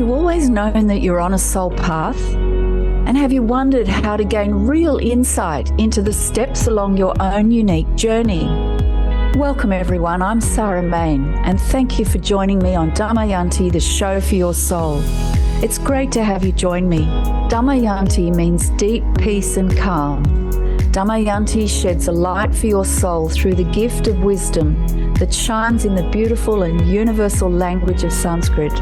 you always known that you're on a soul path? And have you wondered how to gain real insight into the steps along your own unique journey? Welcome everyone, I'm Sarah Main, and thank you for joining me on Damayanti, the show for your soul. It's great to have you join me. Damayanti means deep peace and calm. Damayanti sheds a light for your soul through the gift of wisdom that shines in the beautiful and universal language of Sanskrit.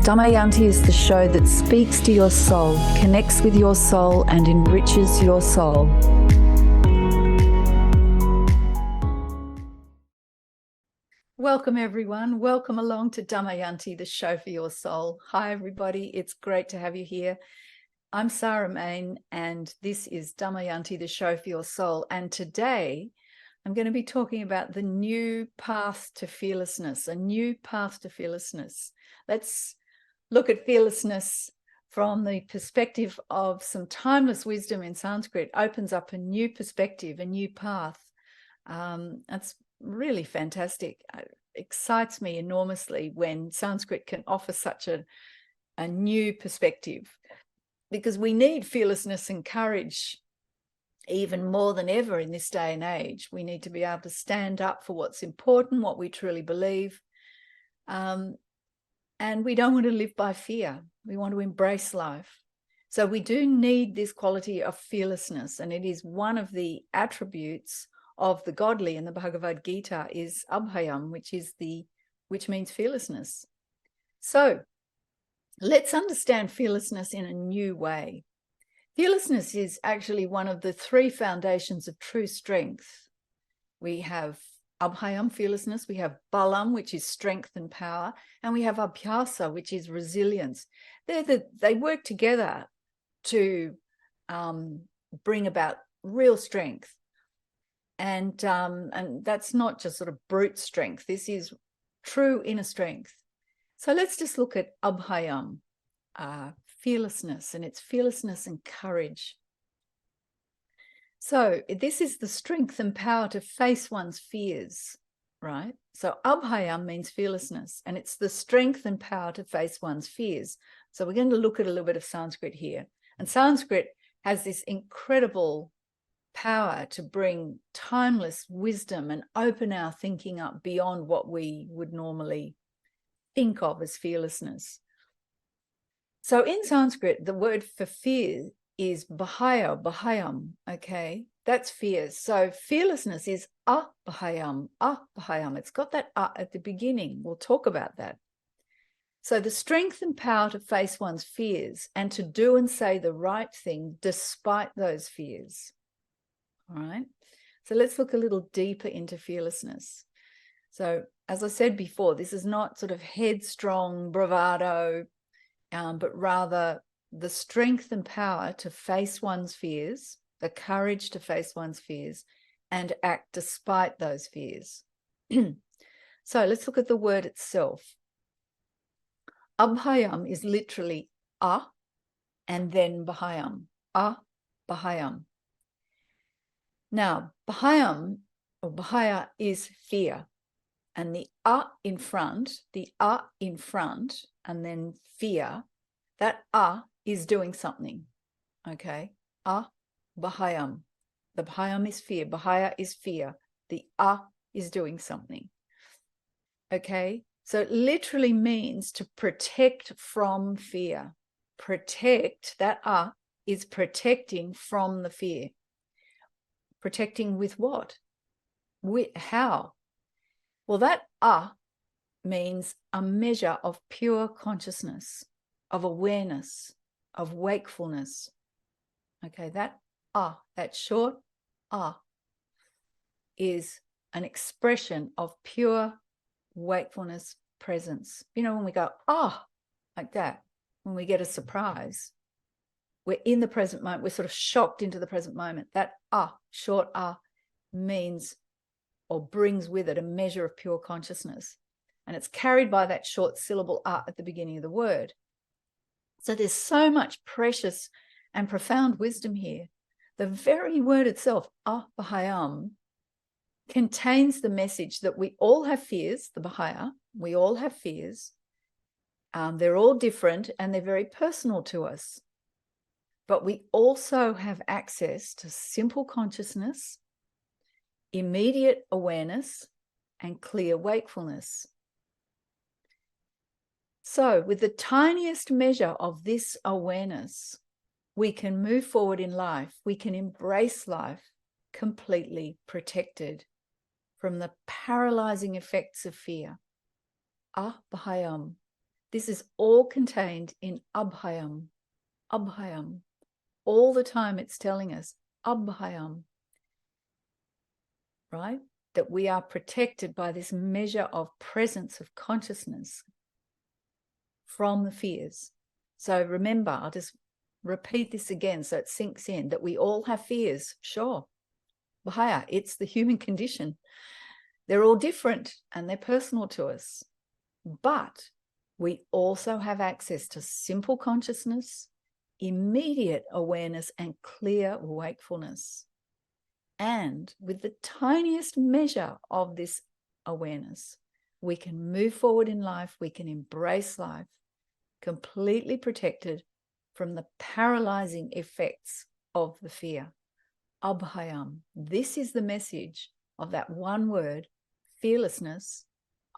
Damayanti is the show that speaks to your soul, connects with your soul, and enriches your soul. Welcome everyone. Welcome along to Damayanti, the show for your soul. Hi everybody. It's great to have you here. I'm Sarah Main, and this is Damayanti, the show for your soul. And today I'm going to be talking about the new path to fearlessness, a new path to fearlessness. Let's look at fearlessness from the perspective of some timeless wisdom in Sanskrit. Opens up a new perspective, a new path. That's really fantastic. It excites me enormously when Sanskrit can offer such a new perspective, because we need fearlessness and courage even more than ever in this day and age. We need to be able to stand up for what's important, what we truly believe. And we don't want to live by fear. We want to embrace life. So we do need this quality of fearlessness, and it is one of the attributes of the godly in the Bhagavad Gita is abhayam, which means fearlessness. So let's understand fearlessness in a new way. Fearlessness is actually one of the three foundations of true strength. We have abhayam, fearlessness, we have balam, which is strength and power, and we have abhyasa, which is resilience. They work together to bring about real strength. And that's not just sort of brute strength. This is true inner strength. So let's just look at abhayam, fearlessness, and it's fearlessness and courage. So this is the strength and power to face one's fears, right? So abhayam means fearlessness, and it's the strength and power to face one's fears. So we're going to look at a little bit of Sanskrit here. And Sanskrit has this incredible power to bring timeless wisdom and open our thinking up beyond what we would normally think of as fearlessness. So in Sanskrit, the word for fear is bahayam, okay? That's fear. So fearlessness is abhayam. It's got that at the beginning. We'll talk about that. So the strength and power to face one's fears and to do and say the right thing despite those fears. All right? So let's look a little deeper into fearlessness. So as I said before, this is not sort of headstrong bravado, but rather the strength and power to face one's fears, the courage to face one's fears, and act despite those fears. So let's look at the word itself. Abhayam is literally and then bahayam. Bahayam. Now, bahayam or bahaya is fear. And the in front, and then fear, that is doing something, okay? Bahayam. The bahayam is fear. Bahaya is fear. The is doing something, okay? So it literally means to protect from fear. Protect, that is protecting from the fear. Protecting with what? How? Well, that means a measure of pure consciousness, of awareness, of wakefulness. Okay, that short is an expression of pure wakefulness presence. You know, when we go, like that, when we get a surprise, we're in the present moment, we're sort of shocked into the present moment. That short means or brings with it a measure of pure consciousness. And it's carried by that short syllable at the beginning of the word. So there's so much precious and profound wisdom here. The very word itself, bahayam, contains the message that we all have fears, the bahaya, we all have fears. They're all different and they're very personal to us. But we also have access to simple consciousness, immediate awareness, and clear wakefulness. So with the tiniest measure of this awareness, we can move forward in life. We can embrace life completely protected from the paralyzing effects of fear. Abhayam. This is all contained in Abhayam. Abhayam. All the time it's telling us Abhayam, right? That we are protected by this measure of presence of consciousness from the fears. So remember, I'll just repeat this again so it sinks in, that we all have fears. Sure. Bhaya, it's the human condition. They're all different and they're personal to us. But we also have access to simple consciousness, immediate awareness, and clear wakefulness. And with the tiniest measure of this awareness, we can move forward in life, we can embrace life, completely protected from the paralyzing effects of the fear. Abhayam. This is the message of that one word, fearlessness,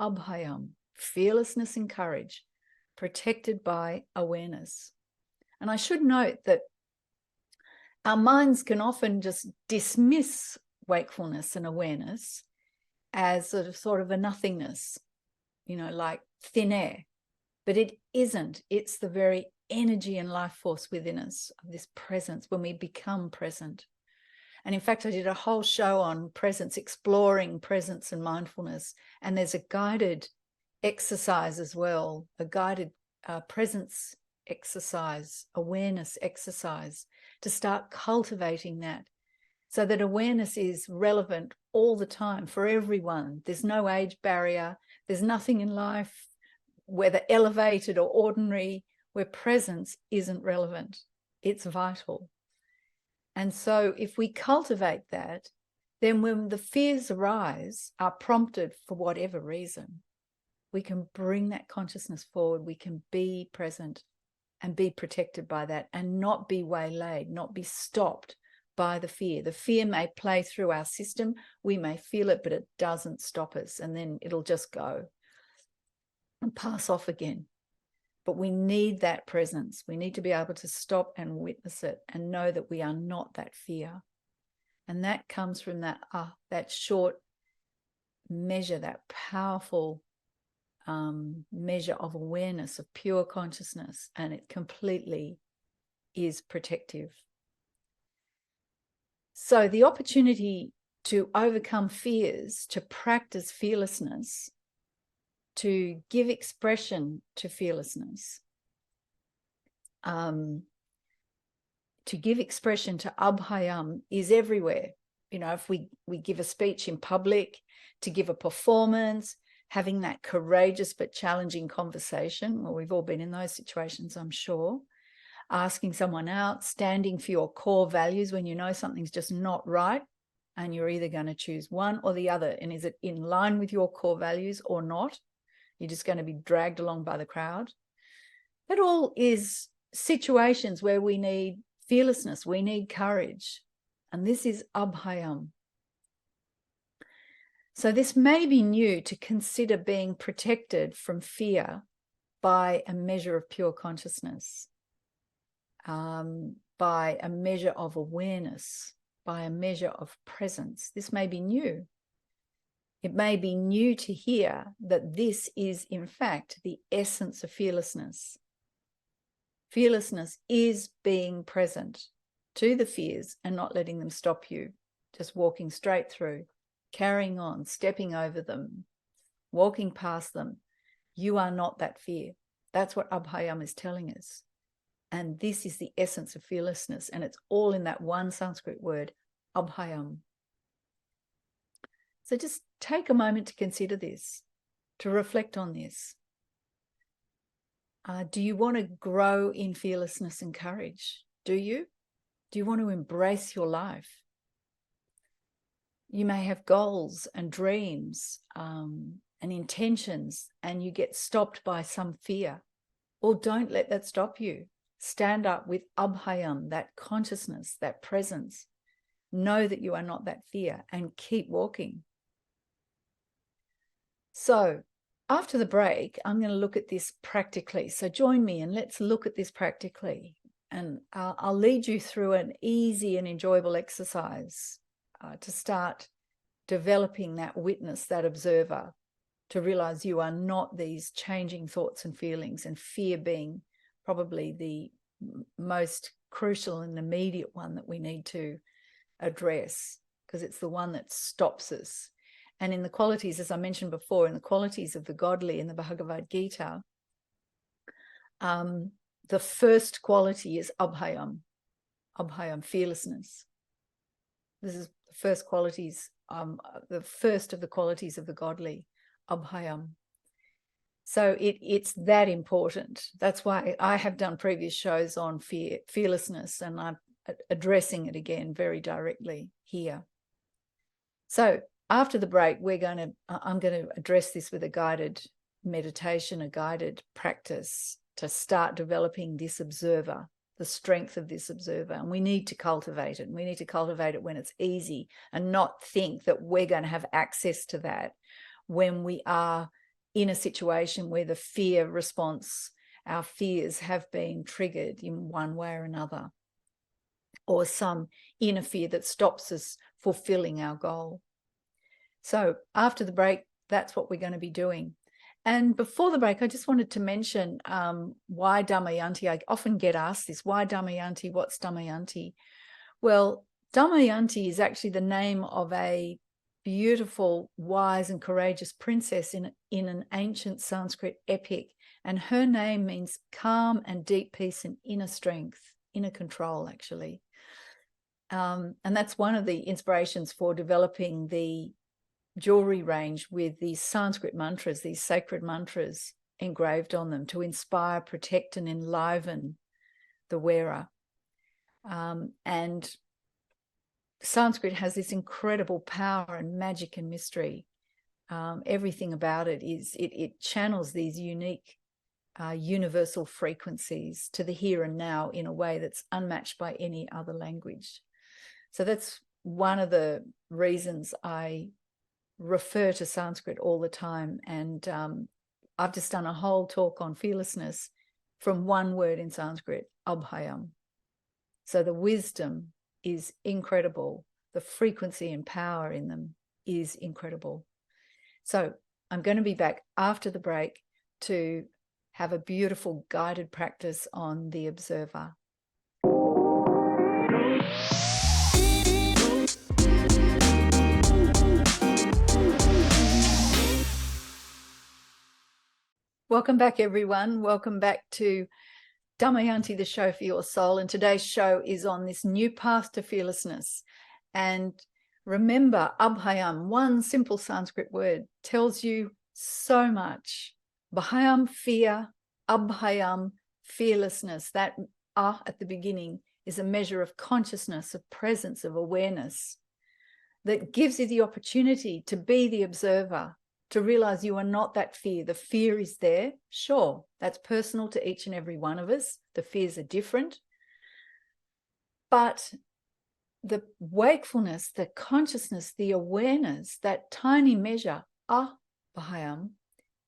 Abhayam. Fearlessness and courage, protected by awareness. And I should note that our minds can often just dismiss wakefulness and awareness as sort of a nothingness, like thin air. But it isn't. It's the very energy and life force within us, of this presence, when we become present. And in fact, I did a whole show on presence, exploring presence and mindfulness. And there's a guided exercise as well, a guided presence exercise, awareness exercise, to start cultivating that, so that awareness is relevant all the time for everyone. There's no age barrier. There's nothing in life, whether elevated or ordinary, where presence isn't relevant. It's vital. And so if we cultivate that, then when the fears arise, are prompted for whatever reason, we can bring that consciousness forward. We can be present and be protected by that, and not be waylaid, not be stopped by the fear. The fear may play through our system. We may feel it, but it doesn't stop us. And then it'll just go and pass off again. But we need that presence. We need to be able to stop and witness it and know that we are not that fear. And that comes from that short measure, that powerful measure of awareness, of pure consciousness, and it completely is protective. So the opportunity to overcome fears, to practice fearlessness, to give expression to fearlessness, to give expression to Abhayam is everywhere. If we give a speech in public, to give a performance, having that courageous but challenging conversation. Well, we've all been in those situations, I'm sure. Asking someone out, standing for your core values when you know something's just not right, and you're either going to choose one or the other. And is it in line with your core values or not? You're just going to be dragged along by the crowd. That all is situations where we need fearlessness, we need courage. And this is Abhayam. So this may be new, to consider being protected from fear by a measure of pure consciousness, by a measure of awareness, by a measure of presence. This may be new. It may be new to hear that this is, in fact, the essence of fearlessness. Fearlessness is being present to the fears and not letting them stop you, just walking straight through, carrying on, stepping over them, walking past them. You are not that fear. That's what Abhayam is telling us. And this is the essence of fearlessness. And it's all in that one Sanskrit word, Abhayam. So just take a moment to consider this, to reflect on this. Do you want to grow in fearlessness and courage? Do you? Do you want to embrace your life? You may have goals and dreams and intentions, and you get stopped by some fear. Well, don't let that stop you. Stand up with abhayam, that consciousness, that presence. Know that you are not that fear and keep walking. So after the break, I'm going to look at this practically. So join me and let's look at this practically. And I'll lead you through an easy and enjoyable exercise to start developing that witness, that observer, to realize you are not these changing thoughts and feelings, and fear being probably the most crucial and immediate one that we need to address, because it's the one that stops us. And in the qualities, as I mentioned before, in the qualities of the godly in the Bhagavad Gita, the first quality is abhayam, fearlessness. This is the first qualities, the first of the qualities of the godly, abhayam. So it's that important. That's why I have done previous shows on fearlessness, and I'm addressing it again very directly here. So after the break, I'm going to address this with a guided meditation, a guided practice to start developing this observer, the strength of this observer. And we need to cultivate it. We need to cultivate it when it's easy, and not think that we're going to have access to that when we are in a situation where the fear response, our fears have been triggered in one way or another, or some inner fear that stops us fulfilling our goal. So after the break, that's what we're going to be doing. And before the break, I just wanted to mention why Damayanti. I often get asked this, why Damayanti? What's Damayanti? Well, Damayanti is actually the name of a beautiful, wise and courageous princess in an ancient Sanskrit epic. And her name means calm and deep peace and inner strength, inner control, actually. And that's one of the inspirations for developing the jewelry range with these Sanskrit mantras, these sacred mantras engraved on them to inspire, protect, and enliven the wearer. And Sanskrit has this incredible power and magic and mystery. Everything about it is, it channels these unique universal frequencies to the here and now in a way that's unmatched by any other language. So that's one of the reasons I refer to Sanskrit all the time. And I've just done a whole talk on fearlessness from one word in Sanskrit, abhayam. So the wisdom is incredible. The frequency and power in them is incredible. So I'm going to be back after the break to have a beautiful guided practice on the observer. Welcome back, everyone. Welcome back to Damayanti, the show for your soul. And today's show is on this new path to fearlessness. And remember, abhayam, one simple Sanskrit word, tells you so much. Bhayam, fear, abhayam, fearlessness. That at the beginning is a measure of consciousness, of presence, of awareness that gives you the opportunity to be the observer, to realize you are not that fear. The fear is there. Sure, that's personal to each and every one of us. The fears are different. But the wakefulness, the consciousness, the awareness, that tiny measure, abhayam,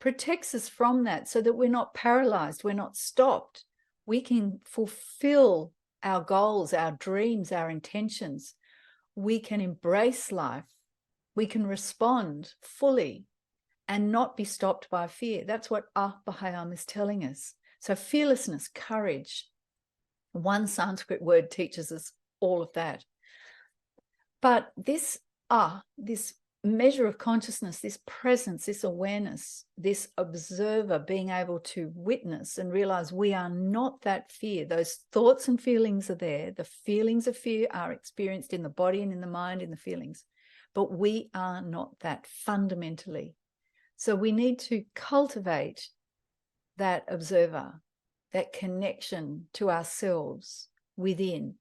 protects us from that so that we're not paralyzed, we're not stopped. We can fulfill our goals, our dreams, our intentions. We can embrace life. We can respond fully and not be stopped by fear. That's what abhayam is telling us. So fearlessness, courage, one Sanskrit word teaches us all of that. But this measure of consciousness, this presence, this awareness, this observer being able to witness and realize we are not that fear. Those thoughts and feelings are there. The feelings of fear are experienced in the body and in the mind, in the feelings. But we are not that fundamentally. So we need to cultivate that observer, that connection to ourselves within.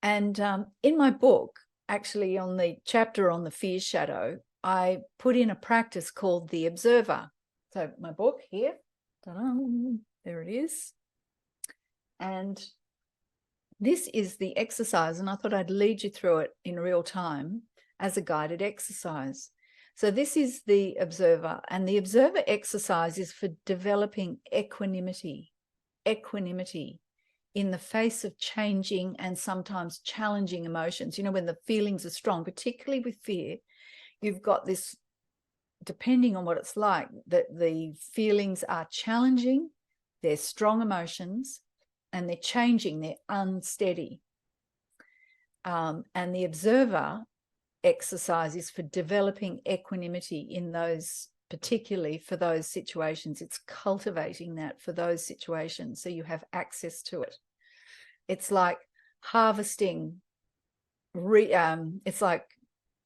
And in my book, actually on the chapter on the fear shadow, I put in a practice called the observer. So my book here, Ta-da. There it is. And this is the exercise, and I thought I'd lead you through it in real time as a guided exercise. So this is the observer, and the observer exercise is for developing equanimity in the face of changing and sometimes challenging emotions. You know, when the feelings are strong, particularly with fear, you've got this, depending on what it's like, that the feelings are challenging, they're strong emotions, and they're changing, they're unsteady. And the observer exercise is for developing equanimity in those, particularly for those situations. It's cultivating that for those situations so you have access to it. It's like harvesting, it's like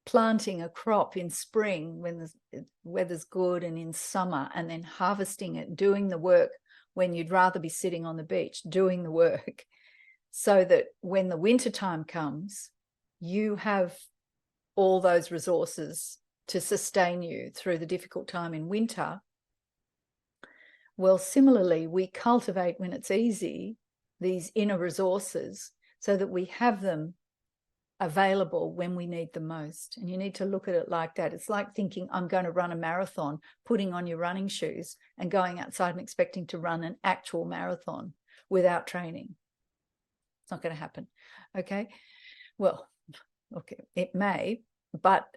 planting a crop in spring when the weather's good, and in summer, and then harvesting it, doing the work when you'd rather be sitting on the beach, doing the work, so that when the winter time comes, you have all those resources to sustain you through the difficult time in winter. Well, similarly, we cultivate, when it's easy, these inner resources so that we have them available when we need them most. And you need to look at it like that. It's like thinking, I'm going to run a marathon, putting on your running shoes and going outside and expecting to run an actual marathon without training. It's not going to happen. Okay. Well, okay, it may, but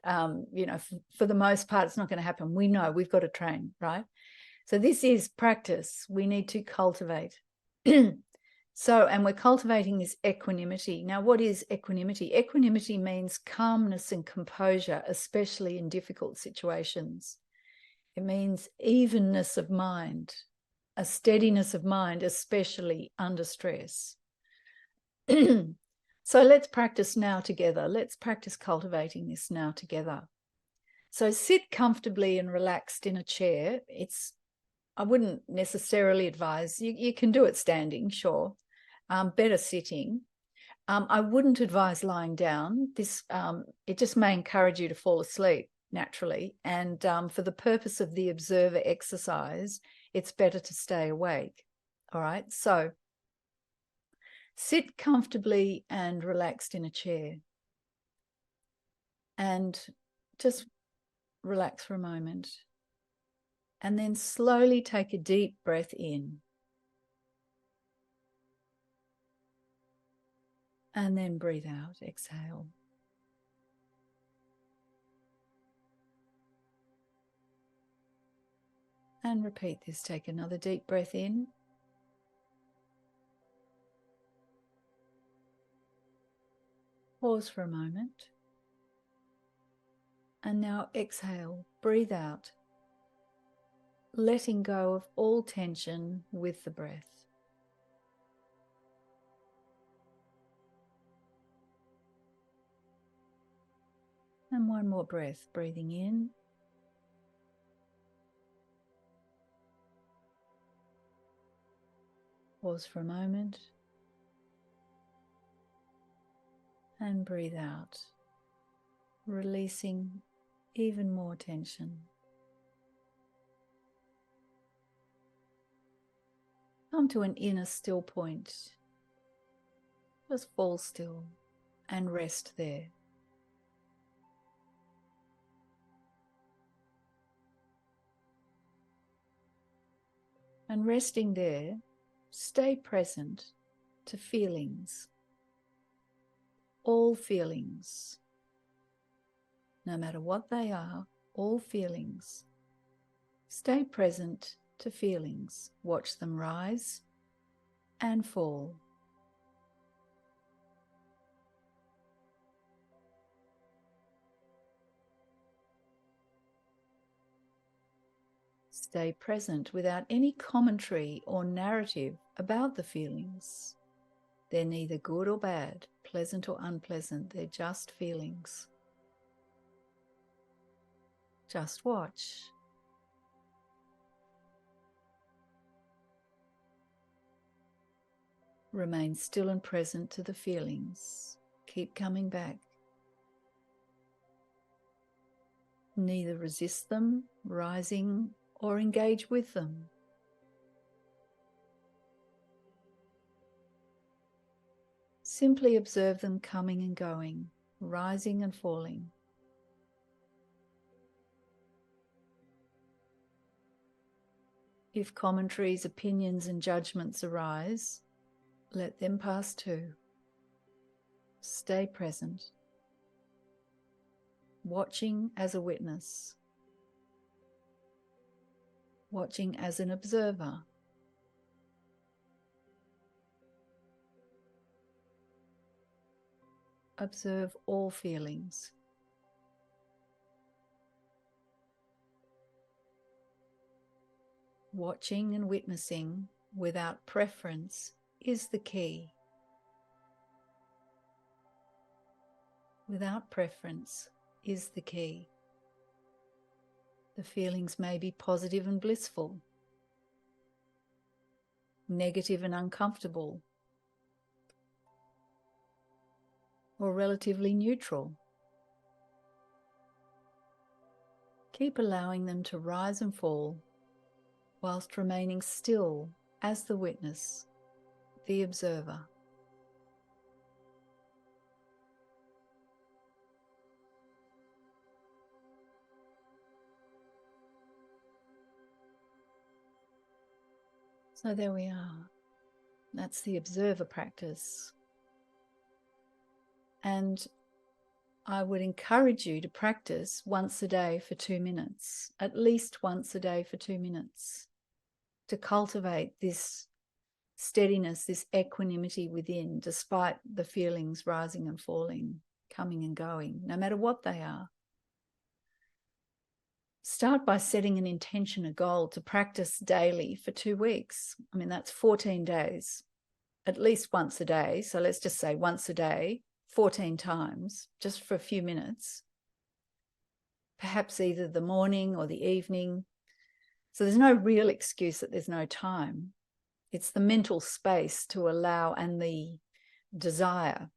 you know, for the most part, it's not going to happen. We know we've got to train, right? So this is practice. We need to cultivate. So, and we're cultivating this equanimity. Now, what is equanimity? Equanimity means calmness and composure, especially in difficult situations. It means evenness of mind, a steadiness of mind, especially under stress. So let's practice now together. Let's practice cultivating this now together. So sit comfortably and relaxed in a chair. I wouldn't necessarily advise, you can do it standing, sure. Better sitting. I wouldn't advise lying down. It just may encourage you to fall asleep naturally. And for the purpose of the observer exercise, it's better to stay awake. All right. So sit comfortably and relaxed in a chair. And just relax for a moment. And then slowly take a deep breath in. And then breathe out, exhale. And repeat this. Take another deep breath in. Pause for a moment. And now exhale, breathe out, letting go of all tension with the breath. And one more breath, breathing in. Pause for a moment. And breathe out, releasing even more tension. Come to an inner still point. Just fall still and rest there. And resting there, stay present to feelings. All feelings, no matter what they are, all feelings. Stay present to feelings. Watch them rise and fall. Stay present without any commentary or narrative about the feelings. They're neither good or bad, pleasant or unpleasant. They're just feelings. Just watch. Remain still and present to the feelings. Keep coming back. Neither resist them, rising, or engage with them. Simply observe them coming and going, rising and falling. If commentaries, opinions, and judgments arise, let them pass too. Stay present, watching as a witness, watching as an observer. Observe all feelings. Watching and witnessing without preference is the key. Without preference is the key. The feelings may be positive and blissful, negative and uncomfortable, or relatively neutral. Keep allowing them to rise and fall whilst remaining still as the witness, the observer. So there we are. That's the observer practice. And I would encourage you to practice once a day for 2 minutes, at least once a day for 2 minutes, to cultivate this steadiness, this equanimity within, despite the feelings rising and falling, coming and going, no matter what they are. Start by setting an intention, a goal to practice daily for 2 weeks. I mean, that's 14 days, at least once a day. So let's just say once a day, 14 times, just for a few minutes. Perhaps either the morning or the evening. So there's no real excuse that there's no time. It's the mental space to allow and the desire.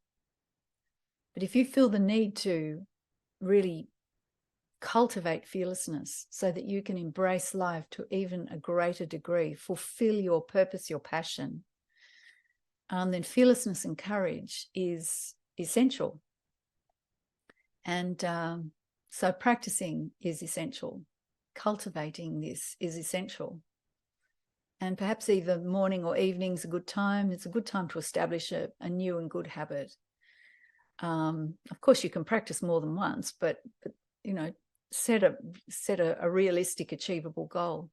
But if you feel the need to really cultivate fearlessness so that you can embrace life to even a greater degree, fulfill your purpose, your passion, then fearlessness and courage is essential. And so practicing is essential. Cultivating this is essential. And perhaps either morning or evening is a good time. It's a good time to establish a new and good habit. Of course, you can practice more than once, but you know, set a realistic, achievable goal,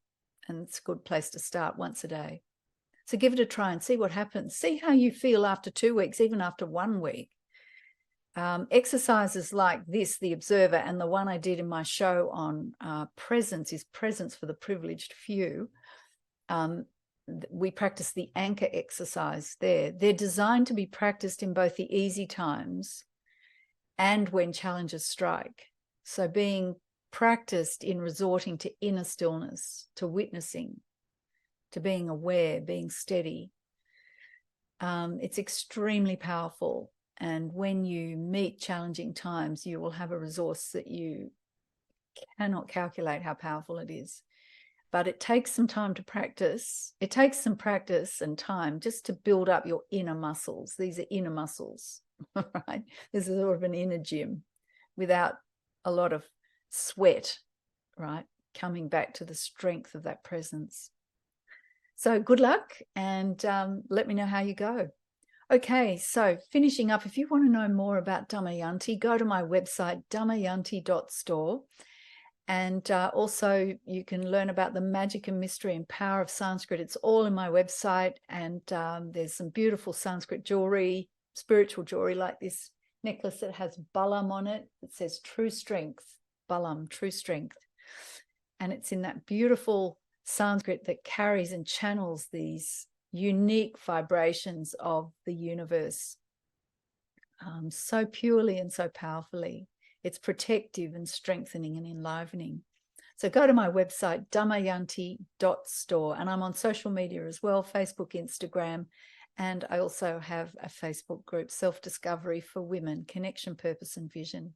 and it's a good place to start once a day. So give it a try and see what happens. See how you feel after 2 weeks, even after 1 week. Exercises like this, the observer, and the one I did in my show on presence is presence for the privileged few. We practice the anchor exercise there. They're designed to be practiced in both the easy times and when challenges strike. So being practiced in resorting to inner stillness, to witnessing, to being aware, being steady. It's extremely powerful. And when you meet challenging times, you will have a resource that you cannot calculate how powerful it is. But it takes some time to practice. It takes some practice and time just to build up your inner muscles. These are inner muscles, right? This is sort of an inner gym without a lot of sweat, right? Coming back to the strength of that presence. So good luck, and let me know how you go. Okay, so finishing up, if you want to know more about Damayanti, go to my website, damayanti.store. And also you can learn about the magic and mystery and power of Sanskrit. It's all in my website. And there's some beautiful Sanskrit jewelry, spiritual jewelry, like this necklace that has balam on it. It says true strength, balam, true strength. And it's in that beautiful Sanskrit that carries and channels these unique vibrations of the universe so purely and so powerfully. It's protective and strengthening and enlivening. So go to my website, damayanti.store, and I'm on social media as well, Facebook, Instagram, and I also have a Facebook group, Self-Discovery for Women, Connection, Purpose and Vision.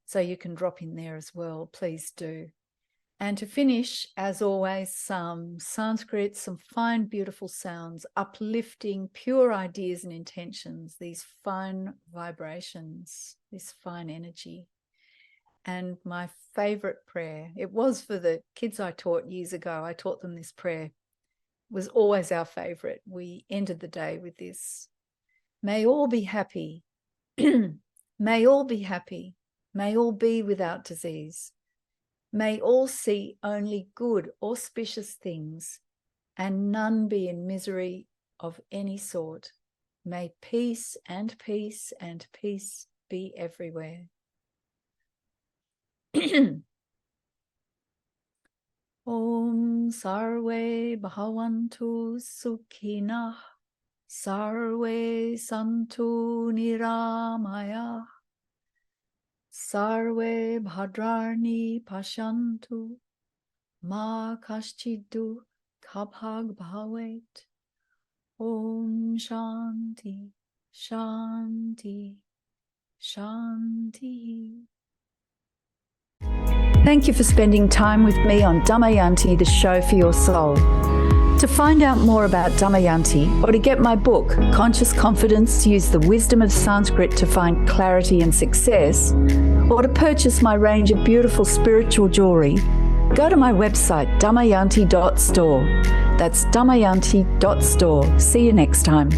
So you can drop in there as well, please do. And to finish, as always, some Sanskrit, some fine, beautiful sounds, uplifting, pure ideas and intentions, these fine vibrations, this fine energy. And my favorite prayer, it was for the kids I taught years ago. I taught them this prayer. It was always our favorite. We ended the day with this. May all be happy. May all be happy. May all be without disease. May all see only good, auspicious things, and none be in misery of any sort. May peace and peace and peace be everywhere. Om sarve bhavantu sukhinah, sarve santu niramaya, sarve bhadrani pashantu, ma kashchidu kabhag bhavet. Om shanti, shanti, shanti. Thank you for spending time with me on Damayanti, the show for your soul. To find out more about Damayanti, or to get my book, Conscious Confidence, to use the wisdom of Sanskrit to find clarity and success, or to purchase my range of beautiful spiritual jewelry, go to my website, damayanti.store. That's damayanti.store. See you next time.